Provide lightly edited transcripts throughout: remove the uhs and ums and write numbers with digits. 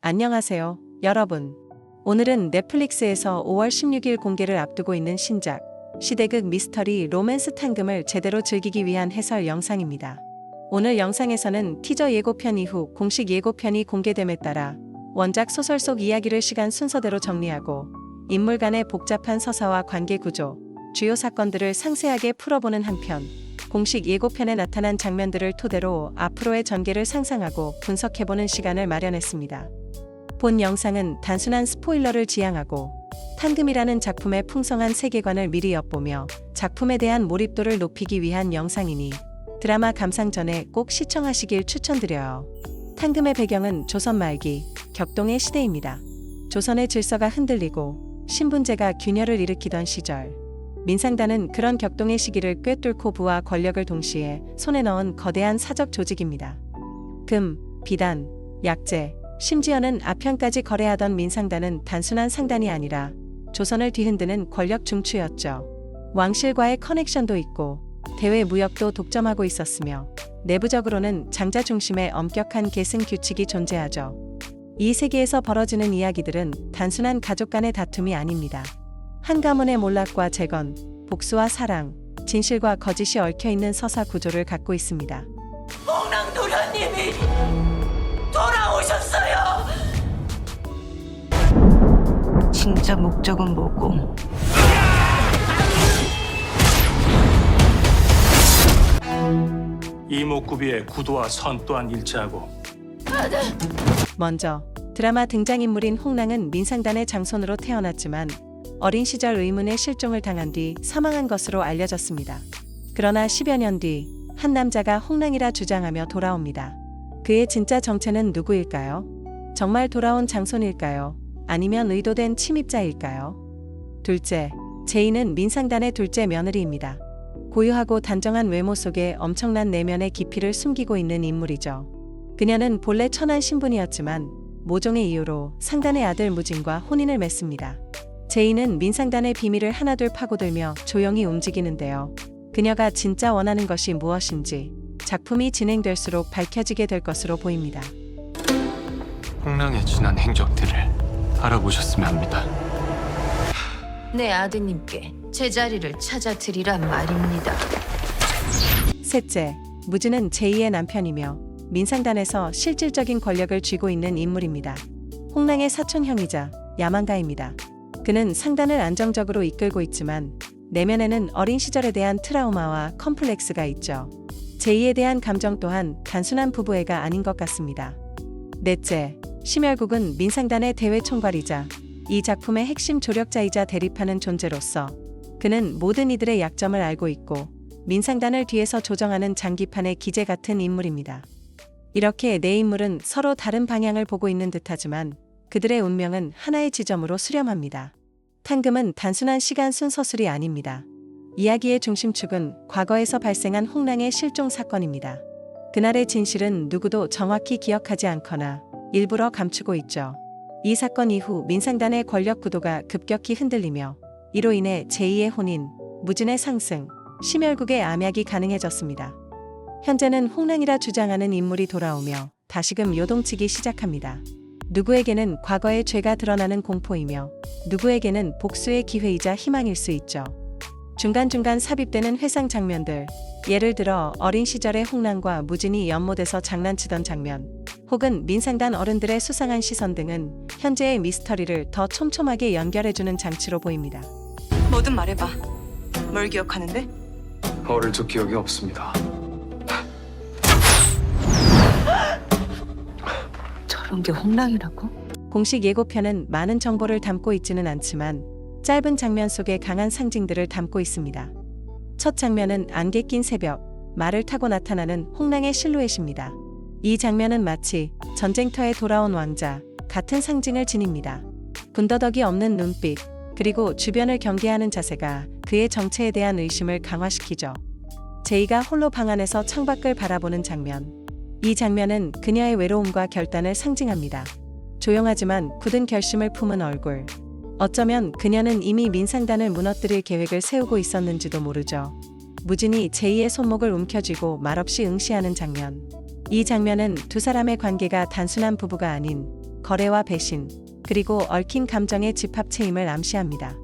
안녕하세요, 여러분. 오늘은 넷플릭스에서 5월 16일 공개를 앞두고 있는 신작, 시대극 미스터리 로맨스 탕금을 제대로 즐기기 위한 해설 영상입니다. 오늘 영상에서는 티저 예고편 이후 공식 예고편이 공개됨에 따라 원작 소설 속 이야기를 시간 순서대로 정리하고 인물 간의 복잡한 서사와 관계 구조, 주요 사건들을 상세하게 풀어보는 한편, 공식 예고편에 나타난 장면들을 토대로 앞으로의 전개를 상상하고 분석해보는 시간을 마련했습니다. 본 영상은 단순한 스포일러를 지향하고 탕금이라는 작품의 풍성한 세계관을 미리 엿보며 작품에 대한 몰입도를 높이기 위한 영상이니 드라마 감상 전에 꼭 시청하시길 추천드려요. 탕금의 배경은 조선 말기 격동의 시대입니다. 조선의 질서가 흔들리고 신분제가 균열을 일으키던 시절, 민상단은 그런 격동의 시기를 꿰뚫고 부와 권력을 동시에 손에 넣은 거대한 사적 조직입니다. 금, 비단, 약재, 심지어는 아편까지 거래하던 민상단은 단순한 상단이 아니라 조선을 뒤흔드는 권력 중추였죠. 왕실과의 커넥션도 있고 대외 무역도 독점하고 있었으며 내부적으로는 장자 중심의 엄격한 계승 규칙이 존재하죠. 이 세계에서 벌어지는 이야기들은 단순한 가족 간의 다툼이 아닙니다. 한 가문의 몰락과 재건, 복수와 사랑, 진실과 거짓이 얽혀있는 서사 구조를 갖고 있습니다. 홍랑도련님이 돌아오셨어요. 진짜 목적은 뭐고? 이목구비의 구도와 선 또한 일치하고 먼저 드라마 등장인물인 홍랑은 민상단의 장손으로 태어났지만 어린 시절 의문의 실종을 당한 뒤 사망한 것으로 알려졌습니다. 그러나 10여 년 뒤 한 남자가 홍랑이라 주장하며 돌아옵니다. 그의 진짜 정체는 누구일까요? 정말 돌아온 장손일까요? 아니면 의도된 침입자일까요? 둘째, 제이는 민상단의 둘째 며느리입니다. 고유하고 단정한 외모 속에 엄청난 내면의 깊이를 숨기고 있는 인물이죠. 그녀는 본래 천한 신분이었지만 모종의 이유로 상단의 아들 무진과 혼인을 맺습니다. 제이는 민상단의 비밀을 하나둘 파고들며 조용히 움직이는데요. 그녀가 진짜 원하는 것이 무엇인지 작품이 진행될수록 밝혀지게 될 것으로 보입니다. 홍랑의 지난 행적들을 알아보셨으면 합니다. 내 아드님께 제자리를 찾아드리란 말입니다. 셋째, 무진은 제이의 남편이며 민상단에서 실질적인 권력을 쥐고 있는 인물입니다. 홍랑의 사촌형이자 야망가입니다. 그는 상단을 안정적으로 이끌고 있지만 내면에는 어린 시절에 대한 트라우마와 컴플렉스가 있죠. 제이에 대한 감정 또한 단순한 부부애가 아닌 것 같습니다. 넷째, 심열국은 민상단의 대외 총괄이자 이 작품의 핵심 조력자이자 대립하는 존재로서 그는 모든 이들의 약점을 알고 있고 민상단을 뒤에서 조정하는 장기판의 기재 같은 인물입니다. 이렇게 네 인물은 서로 다른 방향을 보고 있는 듯하지만 그들의 운명은 하나의 지점으로 수렴합니다. 탕금은 단순한 시간 순서술이 아닙니다. 이야기의 중심축은 과거에서 발생한 홍랑의 실종 사건입니다. 그날의 진실은 누구도 정확히 기억하지 않거나 일부러 감추고 있죠. 이 사건 이후 민상단의 권력 구도가 급격히 흔들리며 이로 인해 제이의 혼인, 무진의 상승, 심열국의 암약이 가능해졌습니다. 현재는 홍랑이라 주장하는 인물이 돌아오며 다시금 요동치기 시작합니다. 누구에게는 과거의 죄가 드러나는 공포이며 누구에게는 복수의 기회이자 희망일 수 있죠. 중간중간 삽입되는 회상 장면들, 예를 들어 어린 시절의 홍랑과 무진이 연못에서 장난치던 장면, 혹은 민상단 어른들의 수상한 시선 등은 현재의 미스터리를 더 촘촘하게 연결해주는 장치로 보입니다. 뭐든 말해봐. 뭘 기억하는데? 어릴 적 기억이 없습니다. 저런 게 홍랑이라고? 공식 예고편은 많은 정보를 담고 있지는 않지만 짧은 장면 속에 강한 상징들을 담고 있습니다. 첫 장면은 안개 낀 새벽, 말을 타고 나타나는 홍랑의 실루엣입니다. 이 장면은 마치 전쟁터에 돌아온 왕자 같은 상징을 지닙니다. 군더더기 없는 눈빛, 그리고 주변을 경계하는 자세가 그의 정체에 대한 의심을 강화시키죠. 제이가 홀로 방 안에서 창밖을 바라보는 장면. 이 장면은 그녀의 외로움과 결단을 상징합니다. 조용하지만 굳은 결심을 품은 얼굴. 어쩌면 그녀는 이미 민상단을 무너뜨릴 계획을 세우고 있었는지도 모르죠. 무진이 제이의 손목을 움켜쥐고 말없이 응시하는 장면. 이 장면은 두 사람의 관계가 단순한 부부가 아닌 거래와 배신, 그리고 얽힌 감정의 집합체임을 암시합니다.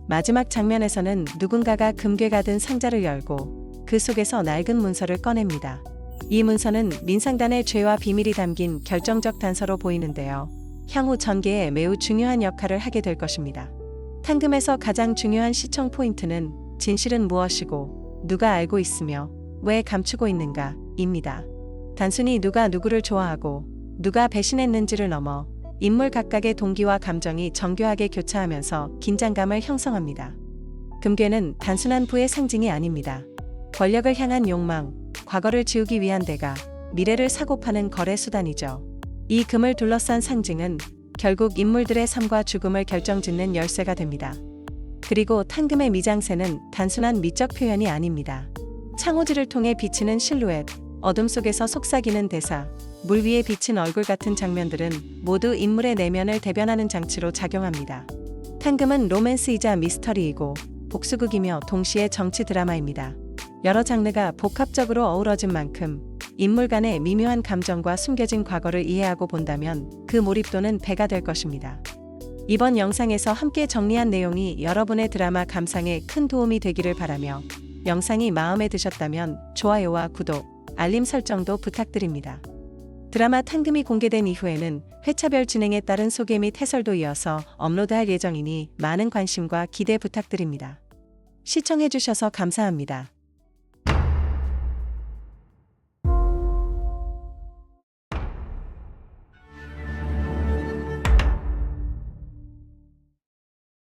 마지막 장면에서는 누군가가 금괴가 든 상자를 열고 그 속에서 낡은 문서를 꺼냅니다. 이 문서는 민상단의 죄와 비밀이 담긴 결정적 단서로 보이는데요. 향후 전개에 매우 중요한 역할을 하게 될 것입니다. 탕금에서 가장 중요한 시청 포인트는 진실은 무엇이고 누가 알고 있으며 왜 감추고 있는가입니다. 단순히 누가 누구를 좋아하고 누가 배신했는지를 넘어 인물 각각의 동기와 감정이 정교하게 교차하면서 긴장감을 형성합니다. 금괴는 단순한 부의 상징이 아닙니다. 권력을 향한 욕망, 과거를 지우기 위한 대가, 미래를 사고 파는 거래 수단이죠. 이 금을 둘러싼 상징은 결국 인물들의 삶과 죽음을 결정짓는 열쇠가 됩니다. 그리고 탕금의 미장센은 단순한 미적 표현이 아닙니다. 창호지를 통해 비치는 실루엣, 어둠 속에서 속삭이는 대사, 물 위에 비친 얼굴 같은 장면들은 모두 인물의 내면을 대변하는 장치로 작용합니다. 탕금은 로맨스이자 미스터리이고 복수극이며 동시에 정치 드라마입니다. 여러 장르가 복합적으로 어우러진 만큼 인물 간의 미묘한 감정과 숨겨진 과거를 이해하고 본다면 그 몰입도는 배가 될 것입니다. 이번 영상에서 함께 정리한 내용이 여러분의 드라마 감상에 큰 도움이 되기를 바라며 영상이 마음에 드셨다면 좋아요와 구독, 알림 설정도 부탁드립니다. 드라마 탕금이 공개된 이후에는 회차별 진행에 따른 소개 및 해설도 이어서 업로드할 예정이니 많은 관심과 기대 부탁드립니다. 시청해주셔서 감사합니다.